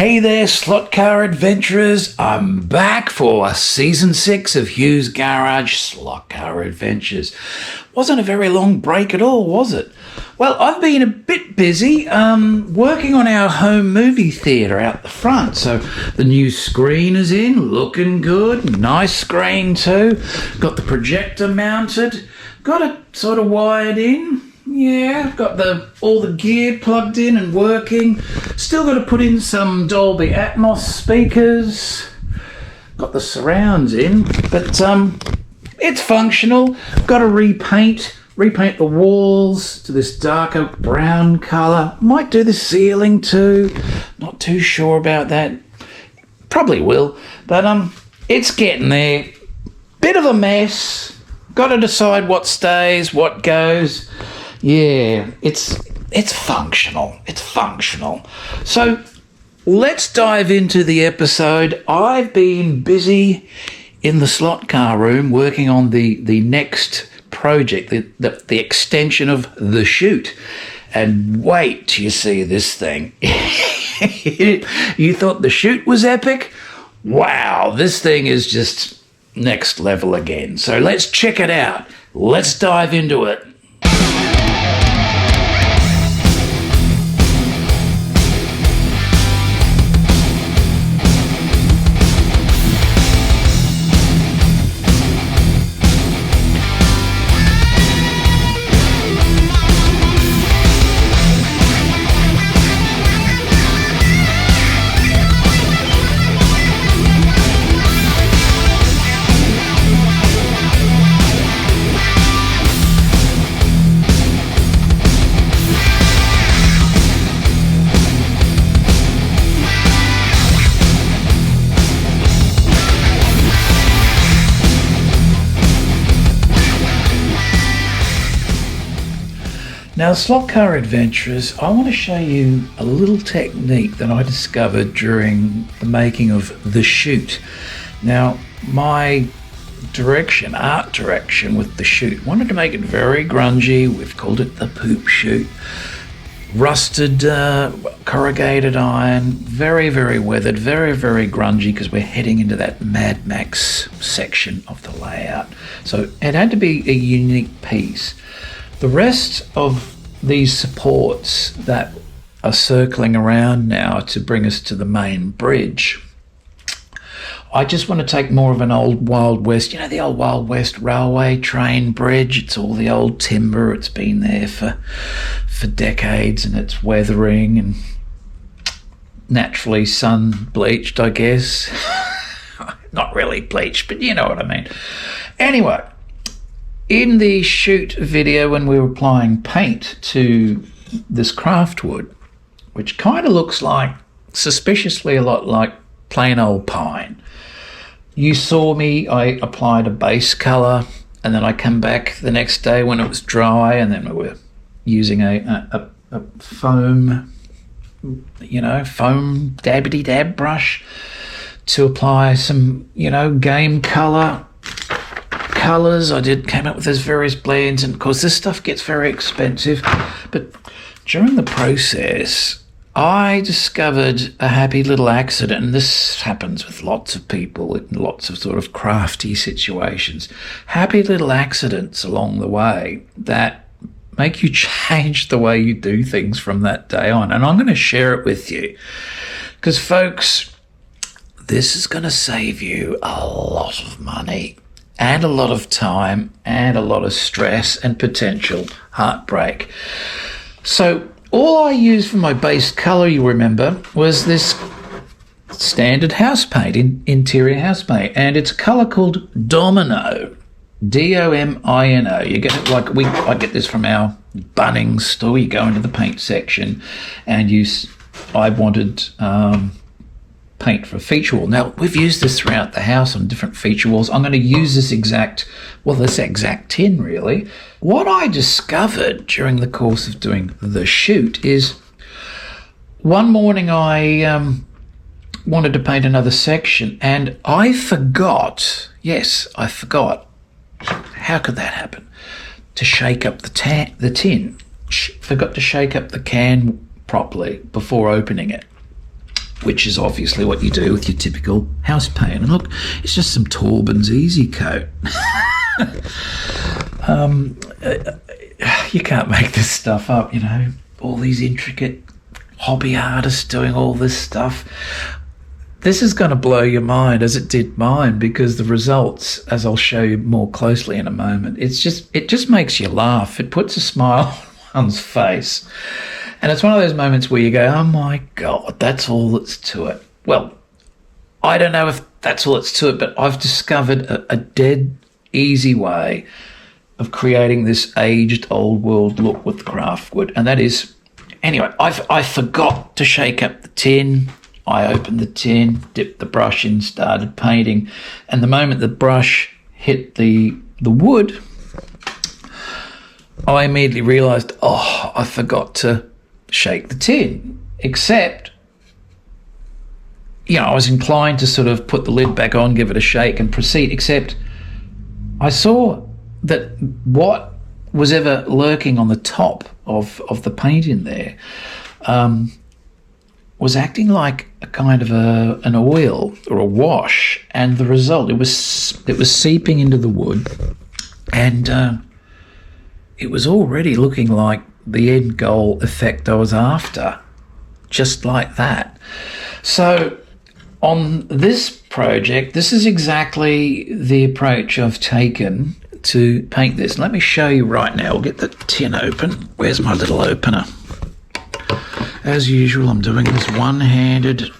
Hey there, slot car adventurers. I'm back for season 6 of Hughes Garage Slot Car Adventures. Wasn't a very long break at all, was it? Well, I've been a bit busy working on our home movie theatre out the front. So the new screen is in, looking good. Nice screen too. Got the projector mounted. Got it sort of wired in. Yeah, got all the gear plugged in and working. Still got to put in some Dolby Atmos speakers. Got the surrounds in, but it's functional. Got to repaint the walls to this darker brown colour. Might do the ceiling too. Not too sure about that. Probably will, but it's getting there. Bit of a mess. Got to decide what stays, what goes. Yeah, it's functional. It's functional. So let's dive into the episode. I've been busy in the slot car room working on the next project, the extension of the chute. And wait till you see this thing. You thought the chute was epic? Wow, this thing is just next level again. So let's check it out. Let's dive into it. Now, slot car adventurers, I want to show you a little technique that I discovered during the making of the chute. Now, my art direction with the chute, wanted to make it very grungy. We've called it the poop chute. Rusted corrugated iron, very, very weathered, very, very grungy because we're heading into that Mad Max section of the layout. So it had to be a unique piece. The rest of these supports that are circling around now to bring us to the main bridge, I just want to take more of an old Wild West, the old Wild West railway train bridge. It's all the old timber. It's been there for decades and it's weathering and naturally sun bleached, I guess. Not really bleached, but you know what I mean. Anyway, in the chute video when we were applying paint to this craft wood, which kind of looks like, suspiciously a lot like plain old pine, you saw me, I applied a base colour and then I come back the next day when it was dry and then we were using a foam, foam dabbity dab brush to apply some, game colours. I came up with those various blends, and of course this stuff gets very expensive, but during the process I discovered a happy little accident, and this happens with lots of people in lots of sort of crafty situations. Happy little accidents along the way that make you change the way you do things from that day on, and I'm going to share it with you because, folks, this is going to save you a lot of money and a lot of time and a lot of stress and potential heartbreak. So all I used for my base colour, you remember, was this standard house paint, interior house paint, and it's a colour called Domino, Domino. You get it I get this from our Bunnings store. You go into the paint section and I wanted paint for a feature wall. Now, we've used this throughout the house on different feature walls. I'm going to use this exact tin, really. What I discovered during the course of doing the chute is one morning I wanted to paint another section and I forgot, how could that happen, to shake up the tin. Forgot to shake up the can properly before opening it. which is obviously what you do with your typical house paint. And look, it's just some Torben's Easy Coat. You can't make this stuff up, you know, all these intricate hobby artists doing all this stuff. This is going to blow your mind, as it did mine, because the results, as I'll show you more closely in a moment, it just makes you laugh. It puts a smile on one's face. And it's one of those moments where you go, oh my God, that's all that's to it. Well, I don't know if that's all that's to it, but I've discovered a dead easy way of creating this aged old world look with craft wood. And that is, anyway, I forgot to shake up the tin. I opened the tin, dipped the brush in, started painting, and the moment the brush hit the wood, I immediately realised, oh, I forgot to shake the tin. Except, you know, I was inclined to sort of put the lid back on, give it a shake and proceed, except I saw that what was ever lurking on the top of the paint in there was acting like a kind of an oil or a wash, and the result, it was seeping into the wood, and it was already looking like the end goal effect I was after, just like that. So on this project, this is exactly the approach I've taken to paint this. Let me show you right now. We'll get the tin open. Where's my little opener? As usual, I'm doing this one-handed.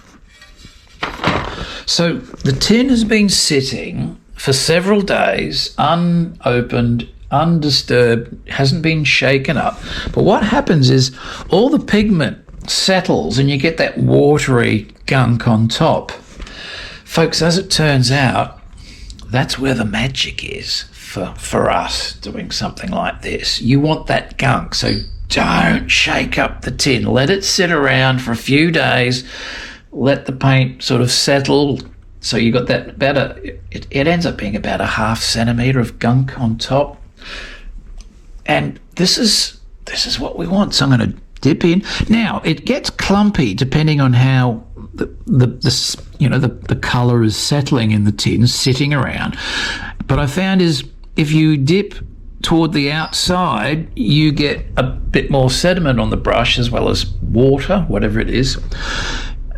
So the tin has been sitting for several days, unopened, undisturbed, hasn't been shaken up. But what happens is all the pigment settles and you get that watery gunk on top. Folks, as it turns out, that's where the magic is for us doing something like this. You want that gunk, so don't shake up the tin. Let it sit around for a few days. Let the paint sort of settle. So you got that it ends up being about a ½ centimetre of gunk on top. And this is what we want. So I'm going to dip in. Now it gets clumpy depending on how the colour is settling in the tin, sitting around. But I found is if you dip toward the outside, you get a bit more sediment on the brush as well as water, whatever it is,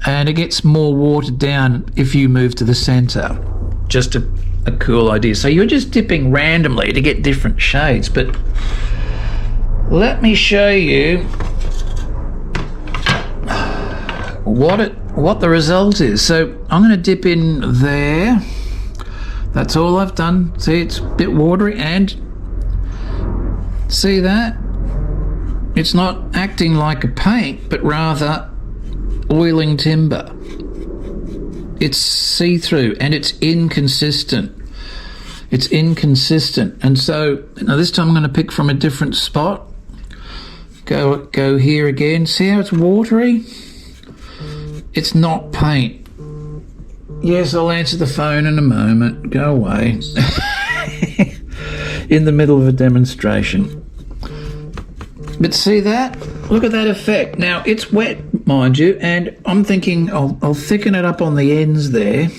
and it gets more watered down if you move to the centre. Just a cool idea. So you're just dipping randomly to get different shades, but let me show you what the result is. So I'm going to dip in there. That's all I've done. See, it's a bit watery, and see that? It's not acting like a paint, but rather oiling timber. It's see-through and it's inconsistent. It's inconsistent. And so now this time I'm going to pick from a different spot. Go here again. See how it's watery? It's not paint. Yes, I'll answer the phone in a moment. Go away. In the middle of a demonstration. But see that? Look at that effect. Now, it's wet, mind you, and I'm thinking I'll thicken it up on the ends there.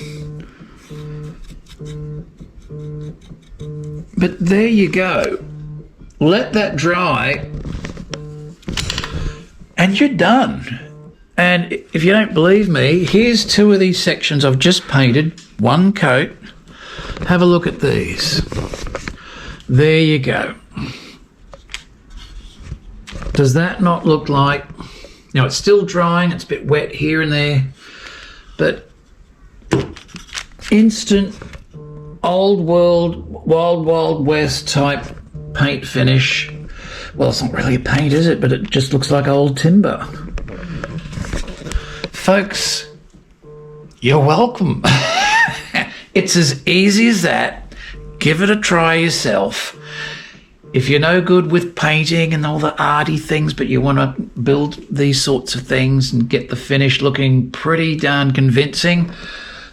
But there you go. Let that dry, and you're done. And if you don't believe me, here's 2 of these sections I've just painted, one coat. Have a look at these. There you go. Does that not look like, you know, it's still drying, it's a bit wet here and there, but instant old world, wild west type paint finish. Well, it's not really a paint, is it? But it just looks like old timber. Folks, you're welcome. It's as easy as that. Give it a try yourself. If you're no good with painting and all the arty things, but you want to build these sorts of things and get the finish looking pretty darn convincing,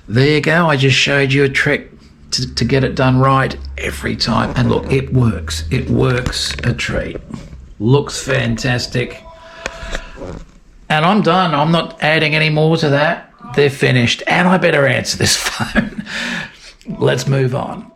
there you go. I just showed you a trick to get it done right every time. And look, it works. It works a treat. Looks fantastic. And I'm done. I'm not adding any more to that. they're finished, and I better answer this phone. Let's move on.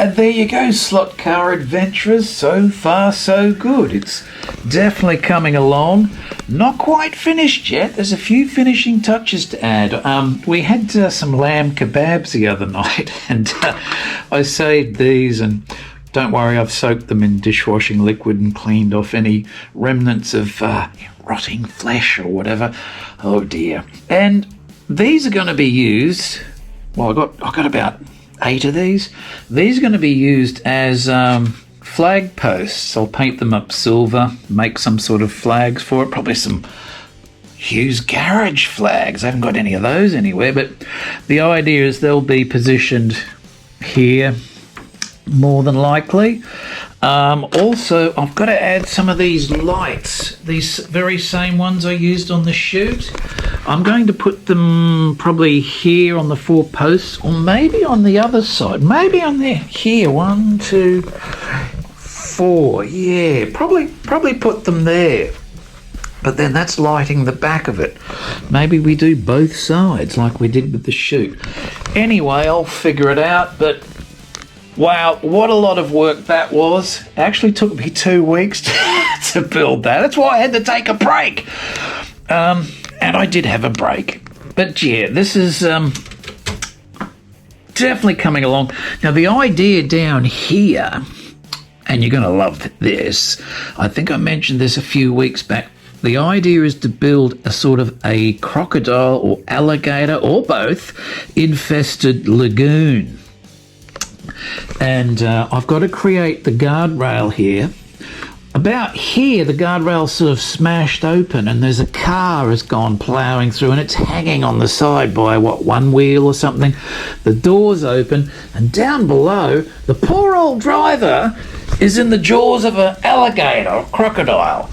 And there you go, slot car adventurers. So far, so good. It's definitely coming along. Not quite finished yet. There's a few finishing touches to add. We had some lamb kebabs the other night, and I saved these, and don't worry, I've soaked them in dishwashing liquid and cleaned off any remnants of rotting flesh or whatever. Oh dear. And these are going to be used. Well, I got about 8 of these. These are going to be used as flag posts. I'll paint them up silver, make some sort of flags for it, probably some Hughes garage flags. I haven't got any of those anywhere, but the idea is they'll be positioned here more than likely. Also, I've got to add some of these lights, these very same ones I used on the chute. I'm going to put them probably here on the 4 posts, or maybe on the other side, maybe on there, here, 1, 2, 4, yeah, probably put them there. But then that's lighting the back of it. Maybe we do both sides like we did with the chute. Anyway, I'll figure it out, but wow, what a lot of work that was. It actually took me 2 weeks to build that. That's why I had to take a break. And I did have a break. But yeah, this is definitely coming along. Now, the idea down here, and you're going to love this, I think I mentioned this a few weeks back. The idea is to build a sort of a crocodile or alligator, or both, infested lagoon. And I've got to create the guardrail here. About here, the guardrail's sort of smashed open, and there's a car has gone ploughing through, and it's hanging on the side by, one wheel or something. The door's open, and down below, the poor old driver is in the jaws of an alligator or crocodile.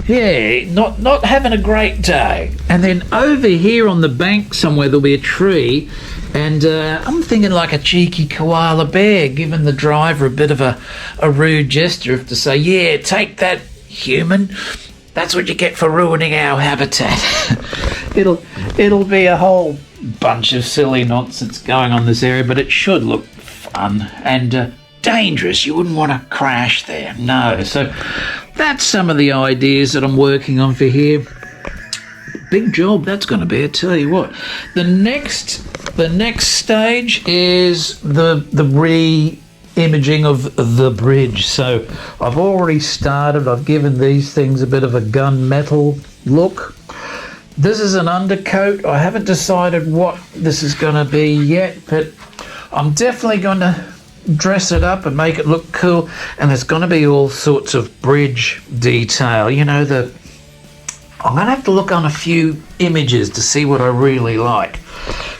Yeah, not having a great day. And then over here on the bank somewhere, there'll be a tree, And I'm thinking like a cheeky koala bear, giving the driver a bit of a rude gesture to say, yeah, take that, human. That's what you get for ruining our habitat. It'll be a whole bunch of silly nonsense going on this area, but it should look fun and dangerous. You wouldn't want to crash there, no. So that's some of the ideas that I'm working on for here. Big job that's going to be, I tell you what. The next stage is the re-imaging of the bridge. So I've already started. I've given these things a bit of a gunmetal look. This is an undercoat. I haven't decided what this is going to be yet, but I'm definitely going to dress it up and make it look cool. And there's going to be all sorts of bridge detail. You know, I'm going to have to look on a few images to see what I really like.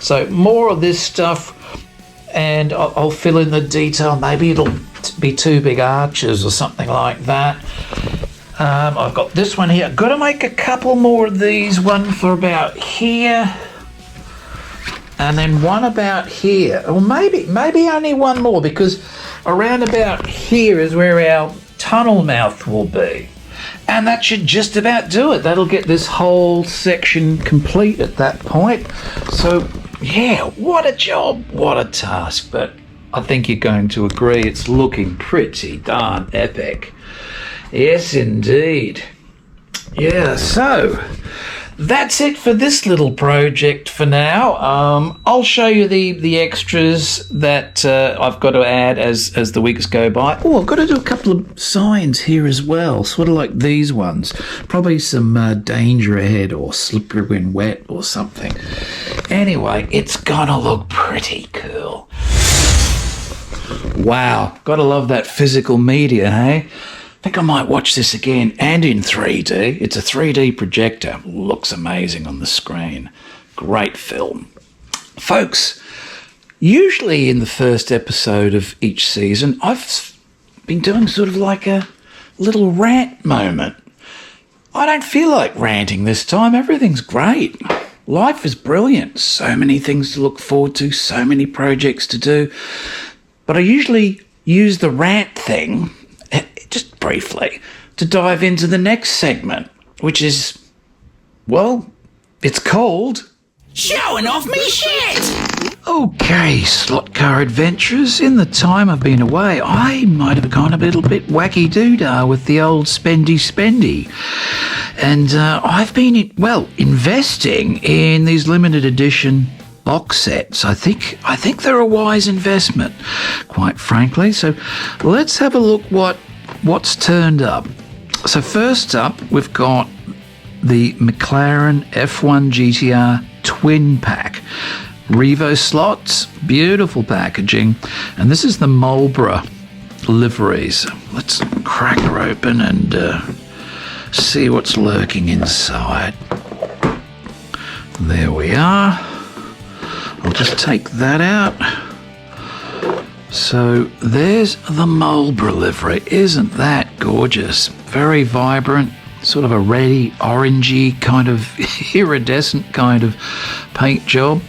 So more of this stuff, and I'll fill in the detail. Maybe it'll be two big arches or something like that. I've got this one here. I've got to make a couple more of these. One for about here, and then one about here. Or maybe only one more, because around about here is where our tunnel mouth will be. And that should just about do it. That'll get this whole section complete at that point. So, yeah, what a job, what a task. But I think you're going to agree it's looking pretty darn epic. Yes, indeed. Yeah, so that's it for this little project for now. I'll show you the extras that I've got to add as the weeks go by. Oh, I've got to do a couple of signs here as well, sort of like these ones. Probably some danger ahead or slippery when wet or something. Anyway, it's gonna look pretty cool. Wow, gotta love that physical media, hey? I think I might watch this again, and in 3D. It's a 3D projector. Looks amazing on the screen. Great film. Folks, usually in the first episode of each season, I've been doing sort of like a little rant moment. I don't feel like ranting this time. Everything's great. Life is brilliant. So many things to look forward to, so many projects to do. But I usually use the rant thing, just briefly, to dive into the next segment, which is, well, it's called Showing Off Me Shit! Okay, slot car adventurers, in the time I've been away, I might have gone a little bit wacky-doo-dah with the old spendy. And I've been, investing in these limited edition box sets. I think they're a wise investment, quite frankly. So let's have a look what's turned up. So first up, we've got the McLaren F1 GTR Twin Pack. Revo slots, beautiful packaging. And this is the Marlboro liveries. Let's crack her open and see what's lurking inside. There we are. I'll just take that out. So there's the Marlboro livery. Isn't that gorgeous? Very vibrant, sort of a reddy, orangey kind of iridescent kind of paint job.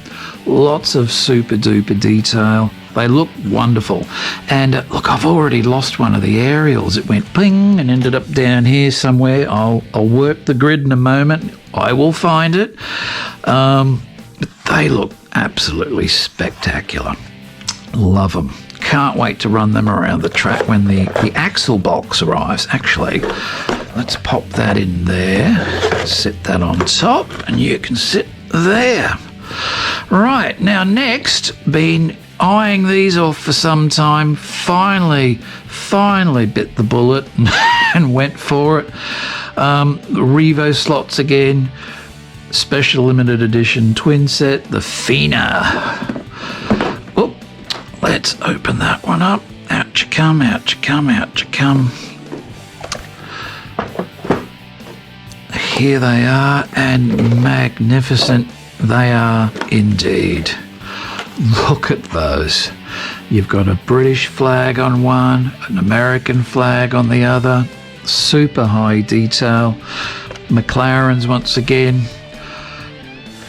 Lots of super duper detail. They look wonderful. And look, I've already lost one of the aerials. It went ping and ended up down here somewhere. I'll work the grid in a moment. I will find it. But they look absolutely spectacular. Love them. Can't wait to run them around the track when the axle box arrives. Actually, let's pop that in there. Sit that on top, and you can sit there. Right, now next, been eyeing these off for some time. Finally bit the bullet and went for it. Revo slots again. Special limited edition twin set, the Fina. Oh, let's open that one up. Out you come, out you come, out you come. Here they are, and magnificent they are indeed. Look at those. You've got a British flag on one, an American flag on the other. Super high detail. McLaren's once again.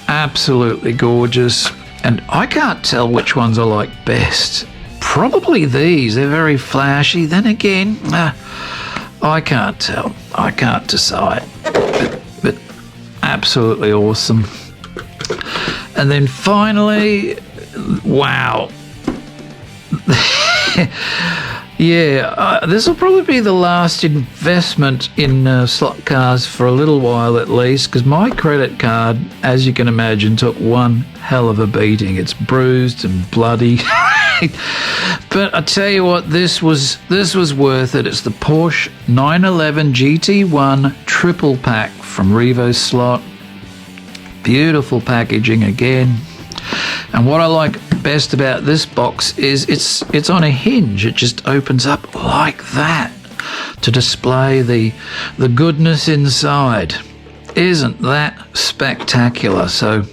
Absolutely gorgeous. And I can't tell which ones I like best. Probably these. They're very flashy. Then again, I can't tell. I can't decide. But absolutely awesome. And then finally, wow. Yeah, this will probably be the last investment in slot cars for a little while at least, because my credit card, as you can imagine, took one hell of a beating. It's bruised and bloody. But I tell you what, this was worth it. It's the Porsche 911 GT1 triple pack from Revo Slot. Beautiful packaging again. And what I like best about this box is it's on a hinge. It just opens up like that to display the goodness inside. Isn't that spectacular? So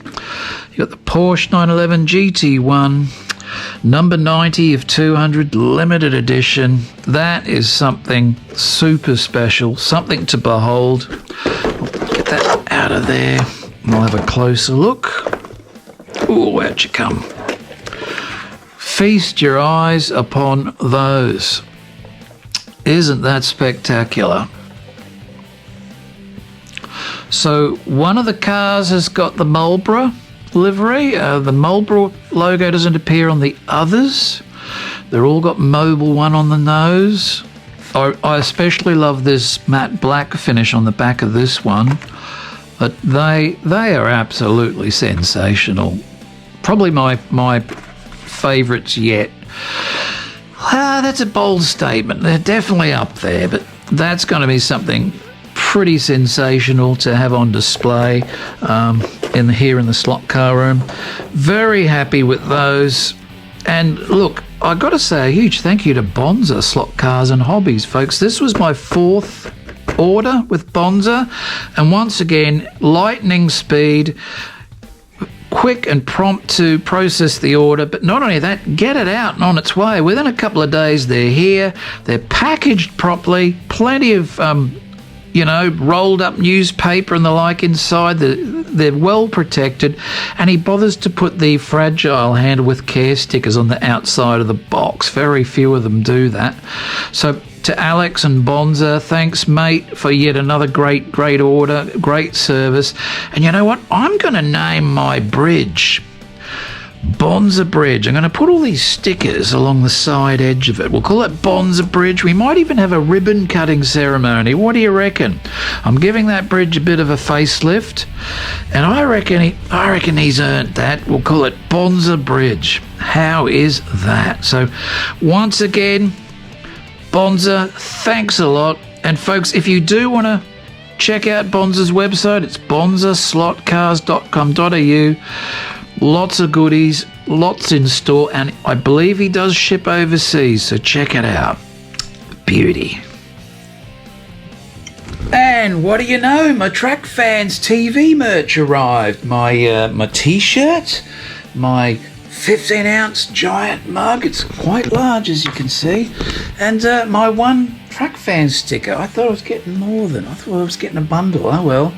you got the Porsche 911 GT1, number 90 of 200, limited edition. That is something super special, something to behold. Get that out of there. We'll have a closer look. Ooh, out you come. Feast your eyes upon those. Isn't that spectacular? So one of the cars has got the Marlboro livery. The Marlboro logo doesn't appear on the others. They're all got Mobil 1 on the nose. I especially love this matte black finish on the back of this one. But they are absolutely sensational. Probably my favourites yet. That's a bold statement. They're definitely up there, but that's going to be something pretty sensational to have on display here in the slot car room. Very happy with those. And look, I've got to say a huge thank you to Bonza Slot Cars and Hobbies, folks. This was my 4th order with Bonza, and once again, lightning speed, quick and prompt to process the order, but not only that, get it out and on its way. Within a couple of days, they're here. They're packaged properly, plenty of rolled up newspaper and the like inside. They're well protected, and he bothers to put the fragile handle with care stickers on the outside of the box. Very few of them do that. So to Alex and Bonza, thanks mate for yet another great order, great service. And you know what, I'm going to name my bridge Bonza Bridge. I'm going to put all these stickers along the side edge of it. We'll call it Bonza Bridge. We might even have a ribbon cutting ceremony. What do you reckon? I'm giving that bridge a bit of a facelift, and I reckon he's earned that. We'll call it Bonza Bridge. How is that? So once again, Bonza, thanks a lot. And folks, if you do want to check out Bonza's website, it's bonzaslotcars.com.au. Lots of goodies, lots in store, and I believe he does ship overseas, so check it out. Beauty. And what do you know? My Track Fans TV merch arrived. My T-shirt, my 15-ounce giant mug. It's quite large, as you can see. And my one Track Fans sticker. I thought I was getting more than. I thought I was getting a bundle. Oh, well.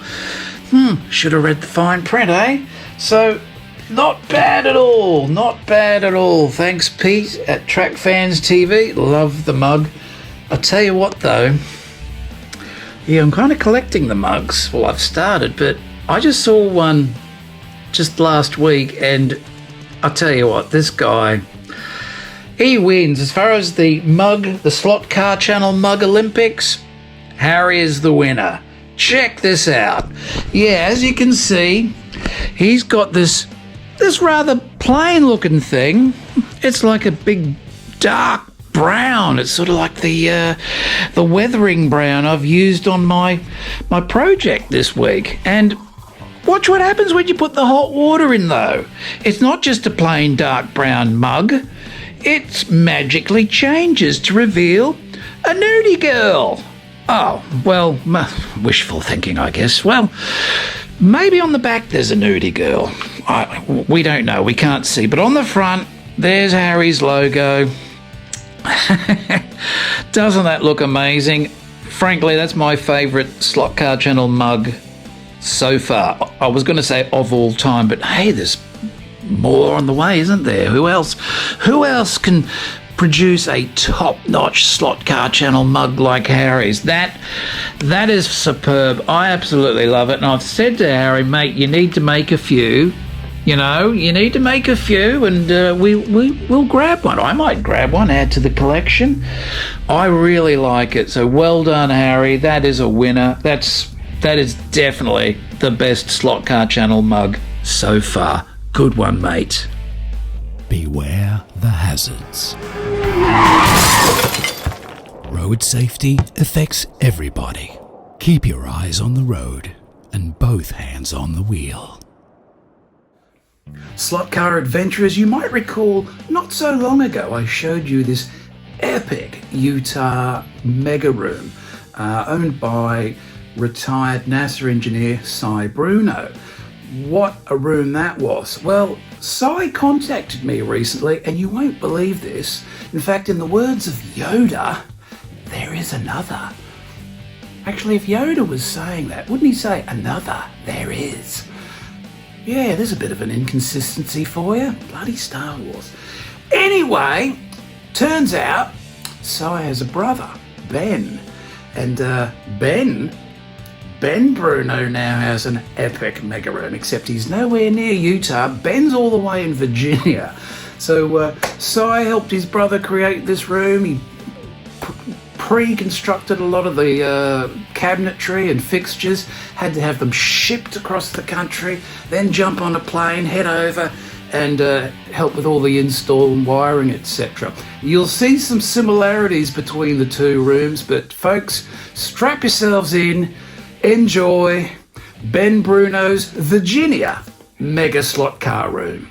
Should have read the fine print, eh? So, not bad at all. Not bad at all. Thanks, Pete, at Track Fans TV. Love the mug. I'll tell you what, though. Yeah, I'm kind of collecting the mugs. Well, I've started, but I just saw one just last week, and I'll tell you what, this guy, he wins. As far as the mug, the Slot Car Channel Mug Olympics, Harry is the winner. Check this out. Yeah, as you can see, he's got this rather plain looking thing. It's like a big dark brown. It's sort of like the weathering brown I've used on my project this week. And watch what happens when you put the hot water in, though. It's not just a plain dark brown mug. It magically changes to reveal a nudie girl. Oh, well, wishful thinking, I guess. Well, maybe on the back there's a nudie girl. We don't know. We can't see. But on the front, there's Harry's logo. Doesn't that look amazing? Frankly, that's my favourite Slot Car Channel mug so far. I was going to say of all time, but hey, there's more on the way, isn't there? Who else can produce a top-notch slot car channel mug like Harry's? That is superb. I absolutely love it. And I've said to Harry, mate, you need to make a few. You need to make a few, and we'll grab one. I might grab one, add to the collection. I really like it. So well done, Harry. That is a winner. That is definitely the best slot car channel mug so far. Good one, mate. Beware the hazards. Road safety affects everybody. Keep your eyes on the road and both hands on the wheel. Slot car adventurers, you might recall not so long ago I showed you this epic Utah mega room owned by retired NASA engineer Cy Bruno. What a room that was. Well, Cy contacted me recently, and you won't believe this. In fact, in the words of Yoda, there is another. Actually, if Yoda was saying that, wouldn't he say another? There is. Yeah, there's a bit of an inconsistency for you. Bloody Star Wars. Anyway, turns out Cy has a brother, Ben. And Ben Bruno now has an epic mega room, except he's nowhere near Utah. Ben's all the way in Virginia. So Cy helped his brother create this room. He pre-constructed a lot of the cabinetry and fixtures, had to have them shipped across the country, then jump on a plane, head over, and help with all the install and wiring, etc. You'll see some similarities between the two rooms, but folks, strap yourselves in, enjoy Ben Bruno's Virginia mega slot car room.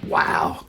Wow.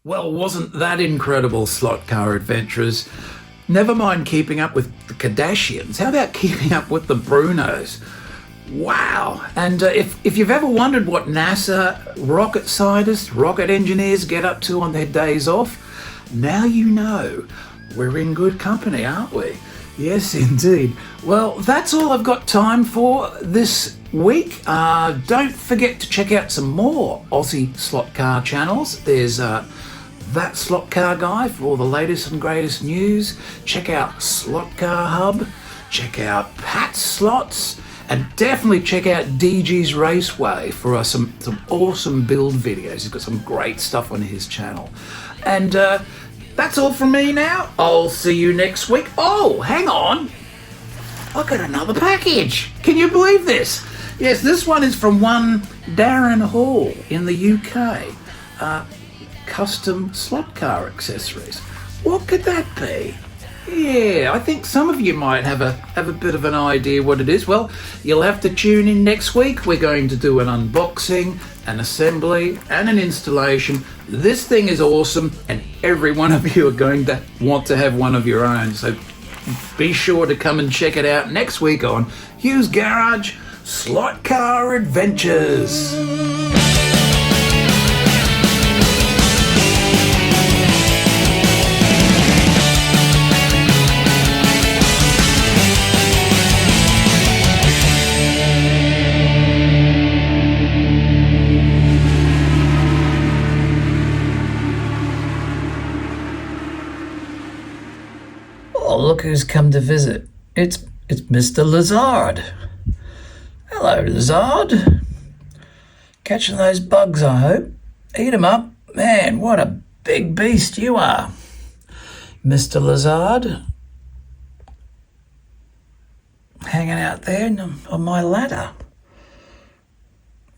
Well, wasn't that incredible, slot car adventurers? Never mind keeping up with the Kardashians. How about keeping up with the Brunos? Wow. And if you've ever wondered what NASA rocket scientists, rocket engineers get up to on their days off, now you know. We're in good company, aren't we? Yes, indeed. Well, that's all I've got time for this week. Don't forget to check out some more Aussie slot car channels. There's That Slot Car Guy for all the latest and greatest news. Check out Slot Car Hub. Check out Pat's Slots. And definitely check out DG's Raceway for some awesome build videos. He's got some great stuff on his channel. And that's all from me now. I'll see you next week. Oh, hang on. I got another package. Can you believe this? Yes, this one is from one Darren Hall in the UK. Custom slot car accessories. What could that be? Yeah, I think some of you might have a bit of an idea what it is. Well, you'll have to tune in next week. We're going to do an unboxing, an assembly, and an installation. This thing is awesome, and every one of you are going to want to have one of your own. So be sure to come and check it out next week on Hughes Garage Slot Car Adventures. Oh, look who's come to visit. It's Mr. Lazard. Hello, Lazard. Catching those bugs, I hope. Eat 'em up. Man, what a big beast you are. Mr. Lazard. Hanging out there on my ladder.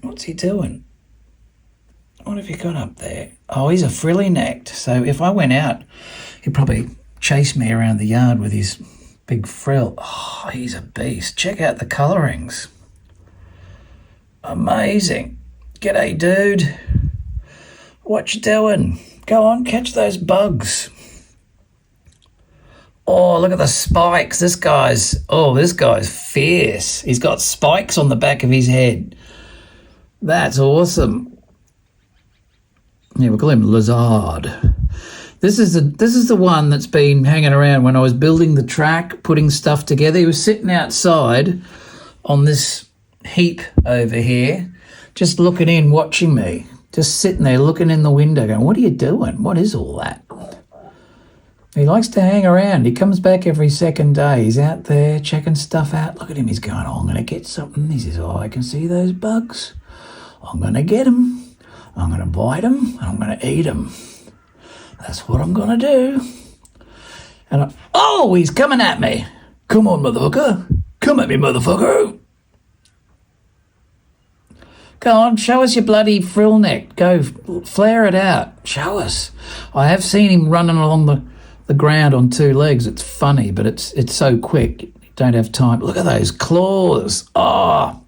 What's he doing? What have you got up there? Oh, he's a frilly-necked, so if I went out, he'd probably chase me around the yard with his big frill. Oh, he's a beast. Check out the colourings. Amazing. G'day, dude. What you doing? Go on, catch those bugs. Oh, look at the spikes. This guy's fierce. He's got spikes on the back of his head. That's awesome. Yeah, we'll call him Lazard. This is the one that's been hanging around when I was building the track, putting stuff together. He was sitting outside on this heap over here, just looking in, watching me, just sitting there looking in the window going, what are you doing? What is all that? He likes to hang around. He comes back every second day. He's out there checking stuff out. Look at him. He's going, oh, I'm going to get something. He says, oh, I can see those bugs. I'm going to get them. I'm going to bite them. I'm going to eat them. That's what I'm going to do. And oh, he's coming at me. Come on, motherfucker. Come at me, motherfucker. Go on, show us your bloody frill neck. Go, flare it out. Show us. I have seen him running along the ground on two legs. It's funny, but it's so quick. You don't have time. Look at those claws. Oh,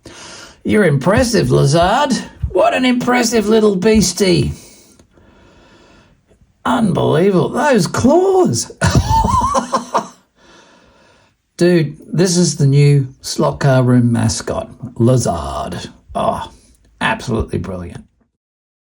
you're impressive, Lazard. What an impressive little beastie. Unbelievable. Those claws. Dude, this is the new slot car room mascot, Lazard. Oh, absolutely brilliant.